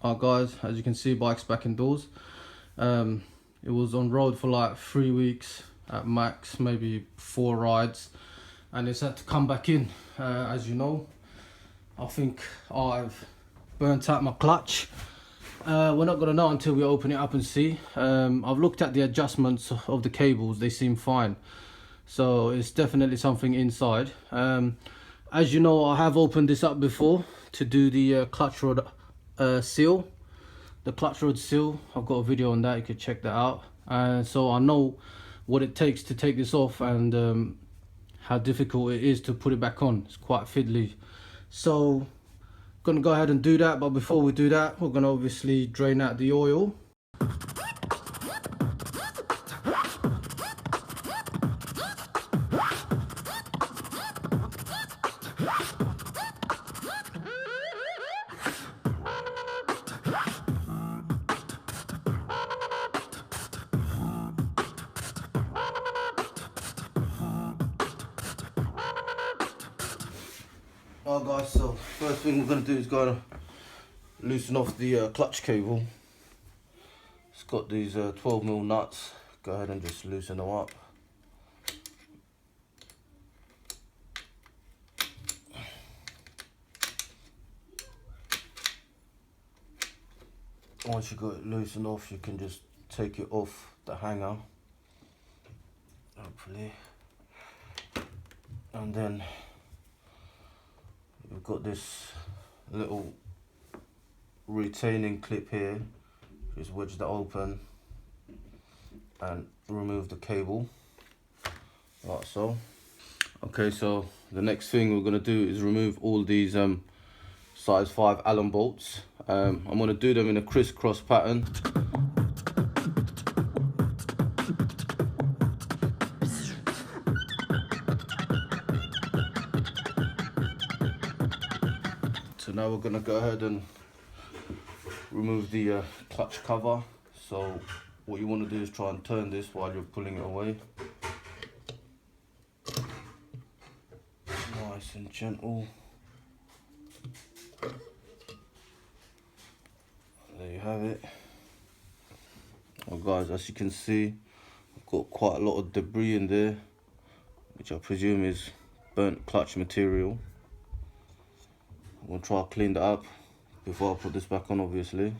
Alright guys, as you can see, bike's back indoors. It was on road for like 3 weeks at max, maybe 4 rides, and it's had to come back in. As you know, I think I've burnt out my clutch. We're not gonna know until we open it up and see. I've looked at the adjustments of the cables, they seem fine, so it's definitely something inside. As you know, I have opened this up before to do the clutch rod seal, the clutch rod seal. I've got a video on that, you could check that out. And so I know what it takes to take this off, and how difficult it is to put it back on. It's quite fiddly, so gonna go ahead and do that. But before we do that, we're gonna obviously drain out the oil. Alright guys, so first thing we're going to do is go to loosen off the clutch cable. It's got these 12mm nuts. Go ahead and just loosen them up. Once you got it loosened off, you can just take it off the hanger, hopefully, and then we've got this little retaining clip here. Just wedge that open and remove the cable, like so. Okay, so the next thing we're going to do is remove all these size 5 Allen bolts. I'm going to do them in a crisscross pattern. So now we're going to go ahead and remove the clutch cover. So what you want to do is try and turn this while you're pulling it away. Nice and gentle. There you have it. Well guys, as you can see, I've got quite a lot of debris in there, which I presume is burnt clutch material. I'm going to try to clean that up before I put this back on, obviously.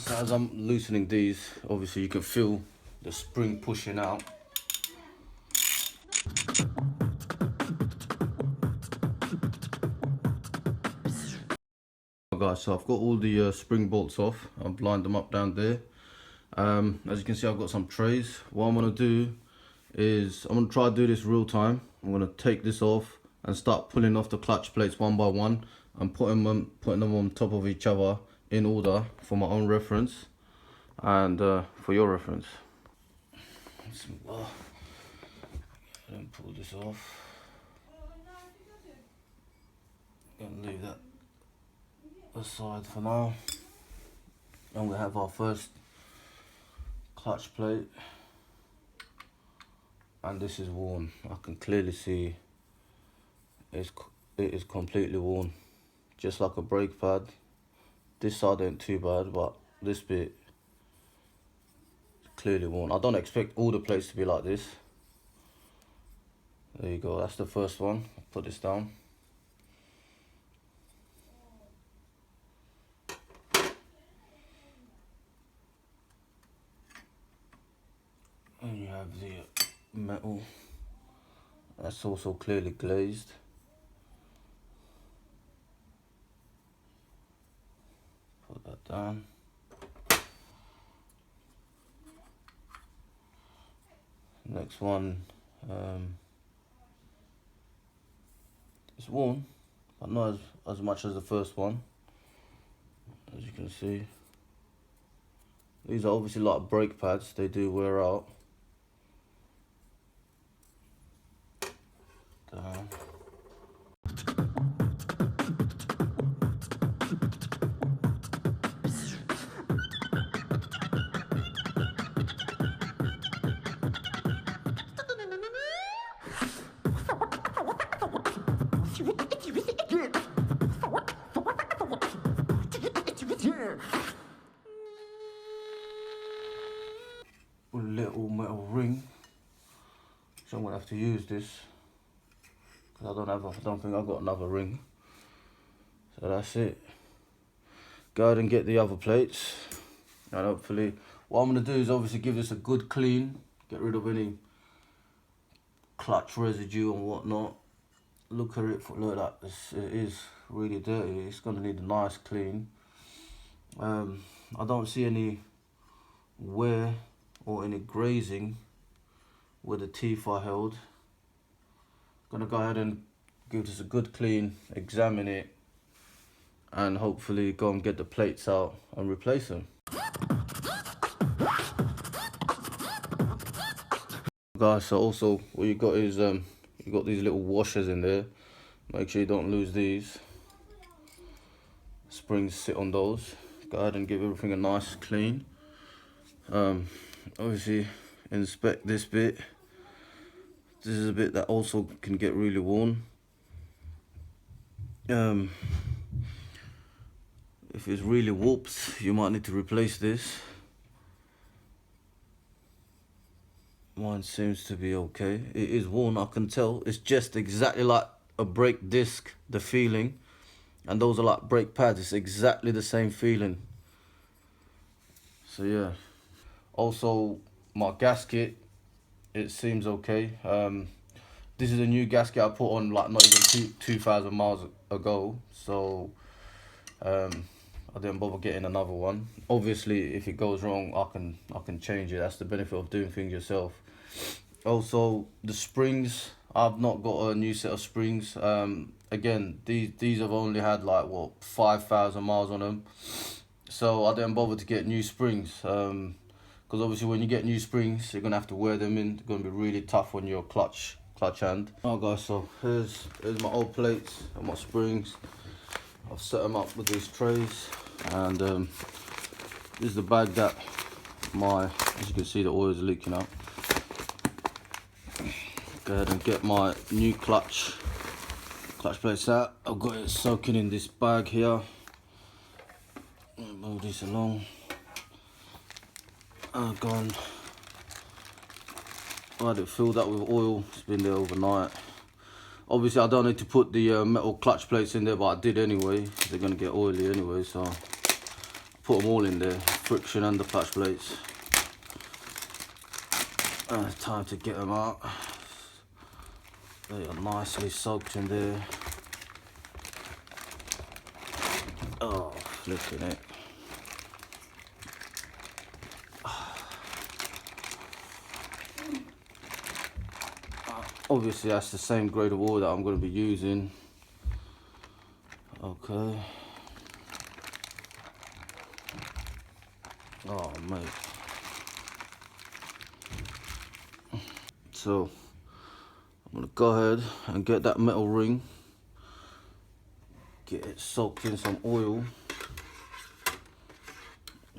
So as I'm loosening these, obviously you can feel the spring pushing out. Guys, so I've got all the spring bolts off. I've lined them up down there. As you can see, I've got some trays. What I'm going to do is I'm going to try to do this real time. I'm going to take this off and start pulling off the clutch plates one by one and putting them on top of each other in order for my own reference and for your reference. Then pull this off. Gonna leave that aside for now. And we have our first clutch plate, and this is worn. I can clearly see it is completely worn, just like a brake pad. This side ain't too bad, but this bit is clearly worn. I don't expect all the plates to be like this. There you go, that's the first one. I'll put this down. And you have the metal, that's also clearly glazed. Put that down. Next one, it's worn, but not as much as the first one. As you can see, these are obviously like brake pads, they do wear out. little metal ring. So I'm gonna have to use this because I don't think I've got another ring. So that's it. Go ahead and get the other plates, and hopefully what I'm gonna do is obviously give this a good clean, get rid of any clutch residue and whatnot. Look at it, look at that, it is really dirty. It's gonna need a nice clean. I don't see any wear or any grazing where the teeth are held. Gonna go ahead and give this a good clean, examine it, and hopefully go and get the plates out and replace them. Guys, so also what you got is you got these little washers in there. Make sure you don't lose these. Springs sit on those. Go ahead and give everything a nice clean. Obviously inspect this bit. This is a bit that also can get really worn. If it's really warped, you might need to replace this. Mine seems to be okay. It is worn, I can tell. It's just exactly like a brake disc, the feeling. And those are like brake pads. It's exactly the same feeling. So yeah. Also, my gasket, it seems okay. This is a new gasket I put on like not even 2,000 miles ago. So I didn't bother getting another one. Obviously, if it goes wrong, I can change it. That's the benefit of doing things yourself. Also, the springs, I've not got a new set of springs. Again, these have only had like what 5,000 miles on them, so I didn't bother to get new springs. Because obviously when you get new springs, you're gonna have to wear them in. It's gonna be really tough on your clutch hand. Alright guys, so here's my old plates and my springs. I've set them up with these trays, and this is the bag that as you can see, the oil is leaking out. Go ahead and get my new clutch plates out. I've got it soaking in this bag here. Move this along. I've had it filled up with oil. It's been there overnight. Obviously I don't need to put the metal clutch plates in there, but I did anyway. They're gonna get oily anyway, so I put them all in there, friction and the clutch plates. Time to get them out. They are nicely soaked in there. Oh, flipping it. Obviously that's the same grade of oil that I'm going to be using. Okay. Oh mate. So I'm going to go ahead and get that metal ring, get it soaked in some oil.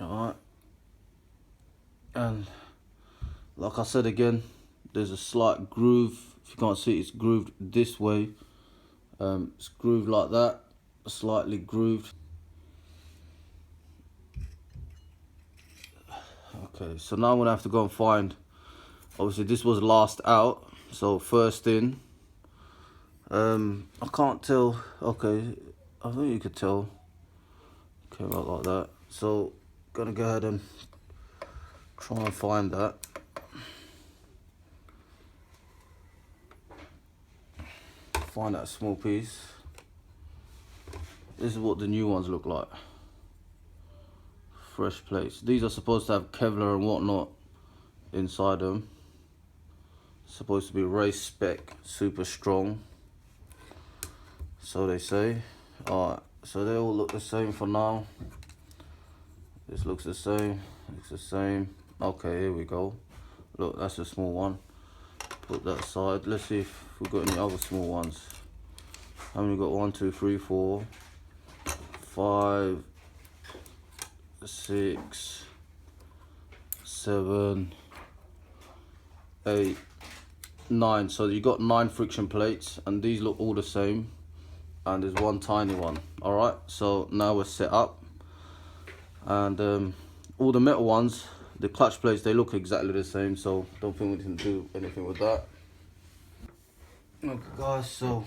Alright. And like I said again, there's a slight groove. If you can't see, it's grooved this way. It's grooved like that, slightly grooved. Okay, so now I'm gonna have to go and find, obviously this was last out, so first in. I can't tell. Okay, I think you could tell. Came out like that. So gonna go ahead and try and find that. Find that small piece. This is what the new ones look like. Fresh plates. These are supposed to have Kevlar and whatnot inside them. Supposed to be race spec, super strong, so they say. Alright, so they all look the same for now. This looks the same, looks the same. Okay, here we go. Look, that's a small one. Put that aside. Let's see if we've got any other small ones. How many got? 1, 2, 3, 4, 5, 6, 7, 8, 9. So you got 9 friction plates, and these look all the same. And there's one tiny one. All right. So now we're set up, and all the metal ones, the clutch plates, they look exactly the same, so don't think we can do anything with that. Okay guys, so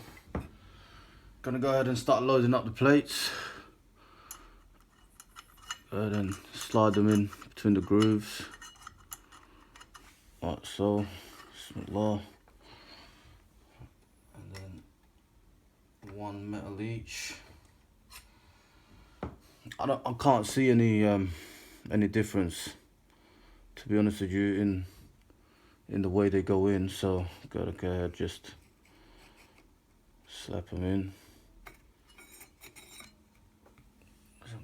gonna go ahead and start loading up the plates. Go ahead and slide them in between the grooves, like so. Bismillah. And then one metal each. I can't see any difference, to be honest with you, in the way they go in, so gotta go ahead, just slap them in.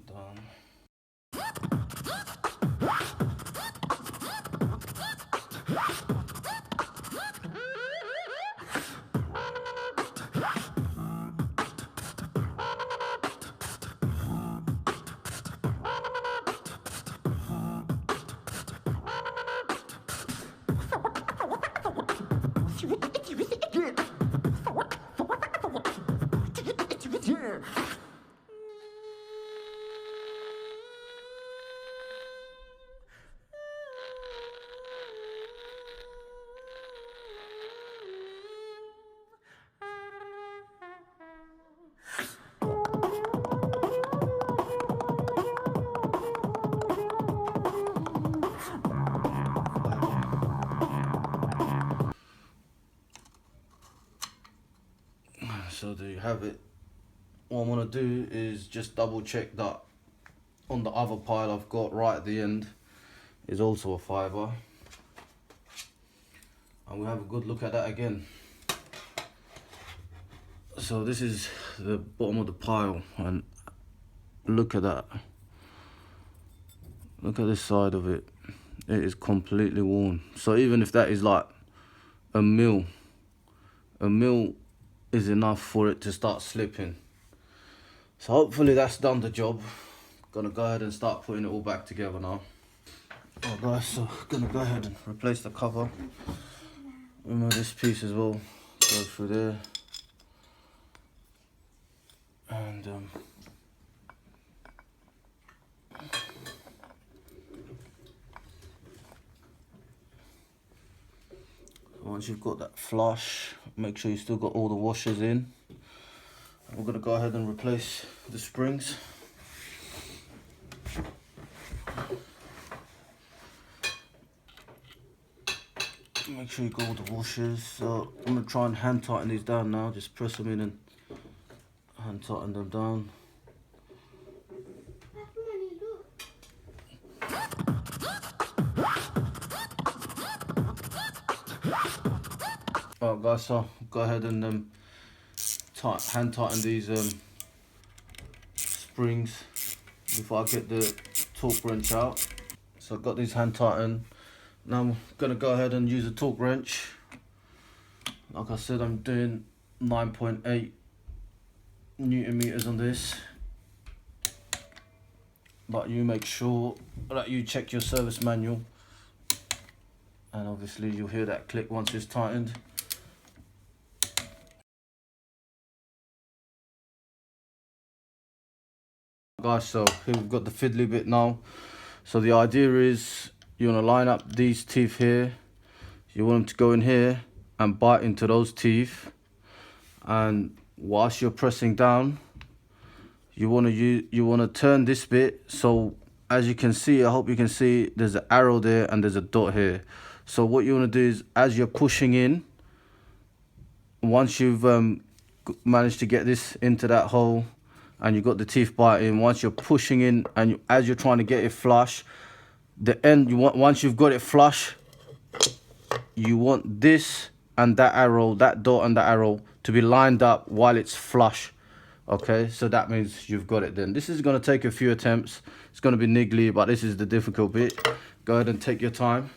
Done. So there you have it. What I'm gonna do is just double check that on the other pile I've got right at the end is also a fibre, and we'll have a good look at that again. So this is the bottom of the pile, and look at that. Look at this side of it. It is completely worn. So even if that is like a mil is enough for it to start slipping. So hopefully that's done the job. Gonna go ahead and start putting it all back together now. Alright guys, so gonna go ahead and replace the cover. Remove this piece as well. Go through there. And once you've got that flush, make sure you still got all the washers in. We're going to go ahead and replace the springs. Make sure you got all the washers. So I'm going to try and hand tighten these down now. Just press them in and hand tighten them down. Alright guys, so go ahead and hand tighten these springs before I get the torque wrench out. So I've got these hand tightened. Now I'm gonna go ahead and use a torque wrench. Like I said, I'm doing 9.8 Newton meters on this. But you make sure that you check your service manual, and obviously you'll hear that click once it's tightened. Guys, so here we've got the fiddly bit now. So the idea is you want to line up these teeth here. You want them to go in here and bite into those teeth, and whilst you're pressing down, you want to turn this bit. So as you can see, I hope you can see, there's an arrow there and there's a dot here. So what you want to do is, as you're pushing in, once you've managed to get this into that hole and you've got the teeth biting, once you're pushing in and as you're trying to get it flush, the end, once you've got it flush, you want this and that arrow, that dot and that arrow, to be lined up while it's flush. Okay, so that means you've got it then. This is going to take a few attempts. It's going to be niggly, but this is the difficult bit. Go ahead and take your time.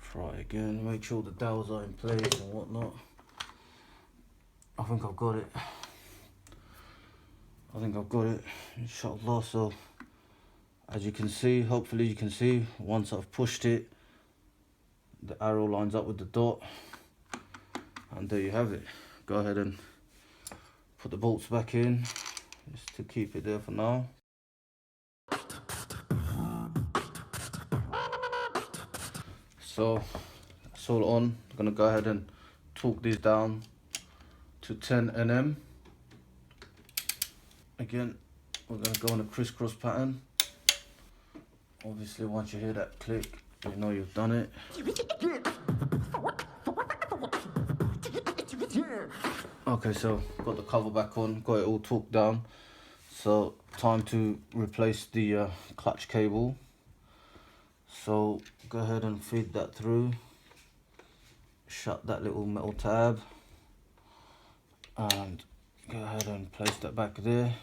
Try again, make sure the dowels are in place and whatnot. I think I've got it. Inshallah. So as you can see, hopefully you can see, once I've pushed it, the arrow lines up with the dot, And there you have it. Go ahead and put the bolts back in just to keep it there for now. So it's all on. I'm gonna go ahead and torque these down to 10 Nm. Again, we're gonna go on a crisscross pattern. Obviously, once you hear that click, you know you've done it. Okay, so got the cover back on, got it all torqued down. So time to replace the clutch cable. So go ahead and feed that through. Shut that little metal tab. And go ahead and place that back there.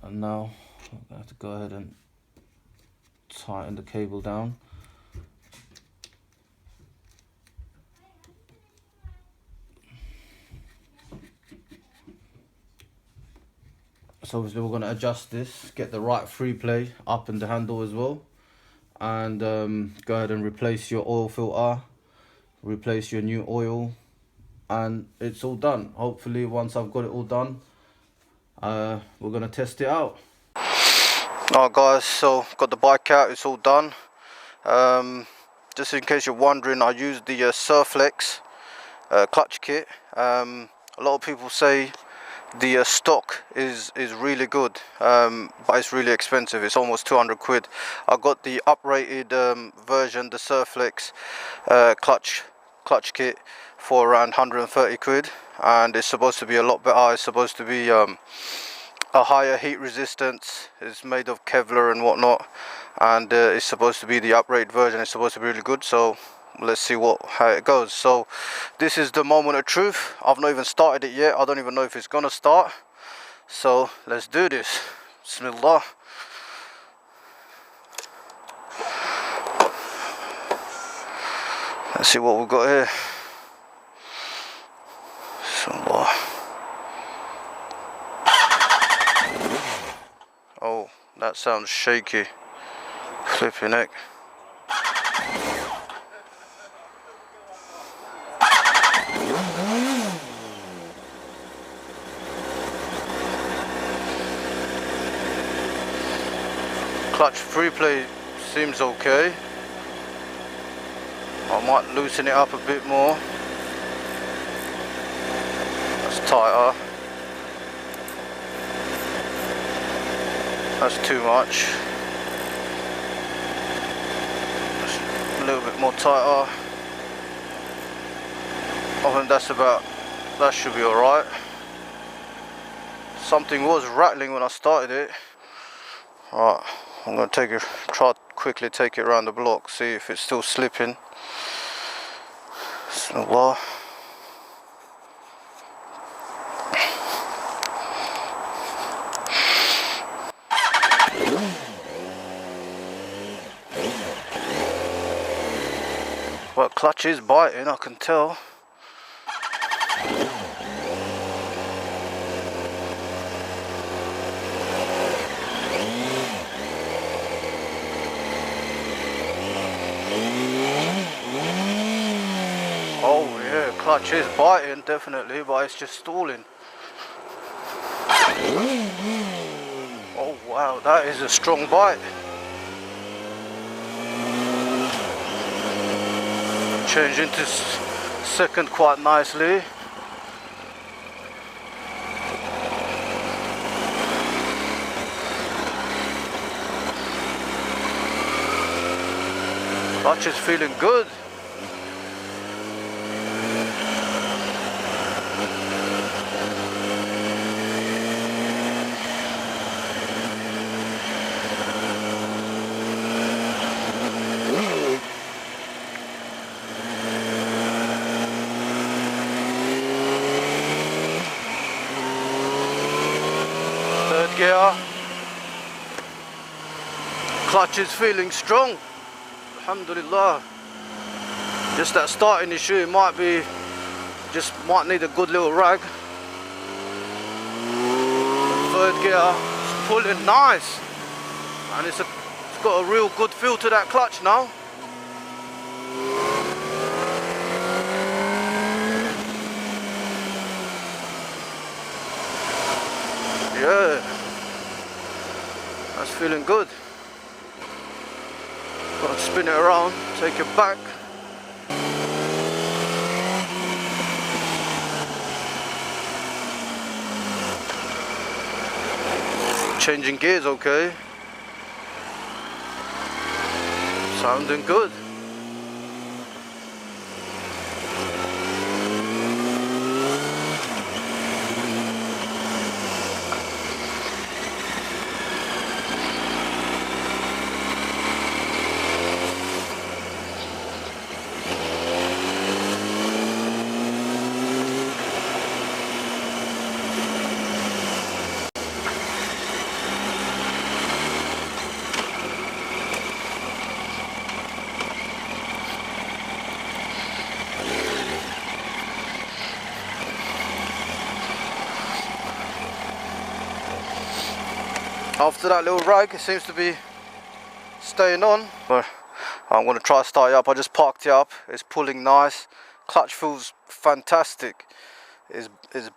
And now I'm going to have to go ahead and tighten the cable down. So obviously we're going to adjust this, get the right free play up in the handle as well. And go ahead and replace your oil filter, replace your new oil, and it's all done. Hopefully once I've got it all done, we're going to test it out. Alright guys, so got the bike out, it's all done. Just in case you're wondering, I used the Surflex clutch kit. A lot of people say the stock is really good, but it's really expensive. It's almost 200 quid. I got the uprated version, the Surflex clutch kit, for around 130 quid, and it's supposed to be a lot better. It's supposed to be a higher heat resistance. It's made of Kevlar and whatnot, and it's supposed to be the uprated version. It's supposed to be really good. So let's see how it goes. So this is the moment of truth. I've not even started it yet. I don't even know if it's gonna start. So let's do this. Bismillah. Let's see what we've got here. Bismillah. Oh, that sounds shaky. Flipping heck. Clutch free play seems okay. I might loosen it up a bit more. That's tighter. That's too much. Just a little bit more tighter. I think that should be alright. Something was rattling when I started it. Alright, I'm going to try quickly take it around the block, see if it's still slipping. Bismillah. Well, clutch is biting, I can tell. Oh yeah, clutch is biting definitely, but it's just stalling. Oh wow, that is a strong bite. Change into second quite nicely. Clutch is feeling good. Third gear. Clutch is feeling strong. Alhamdulillah. Just that starting issue, it might need a good little rag. Third gear, it's pulling nice, and it's got a real good feel to that clutch now. Yeah, that's feeling good. Got to spin it around, take it back. Changing gears, okay. Sounding good. After that little rag, it seems to be staying on. But I'm going to try to start it up. I just parked it up. It's pulling nice. Clutch feels fantastic. It's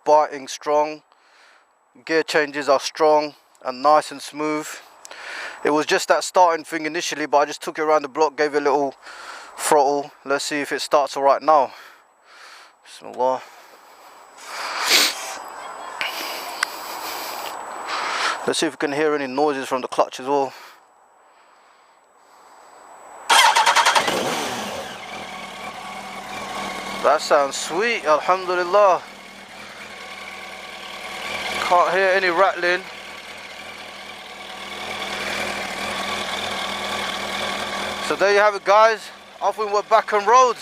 biting strong. Gear changes are strong and nice and smooth. It was just that starting thing initially, but I just took it around the block, gave it a little throttle. Let's see if it starts all right now. Bismillah. Let's see if we can hear any noises from the clutch as well. That sounds sweet, alhamdulillah. Can't hear any rattling. So there you have it, guys. Off we went back on road.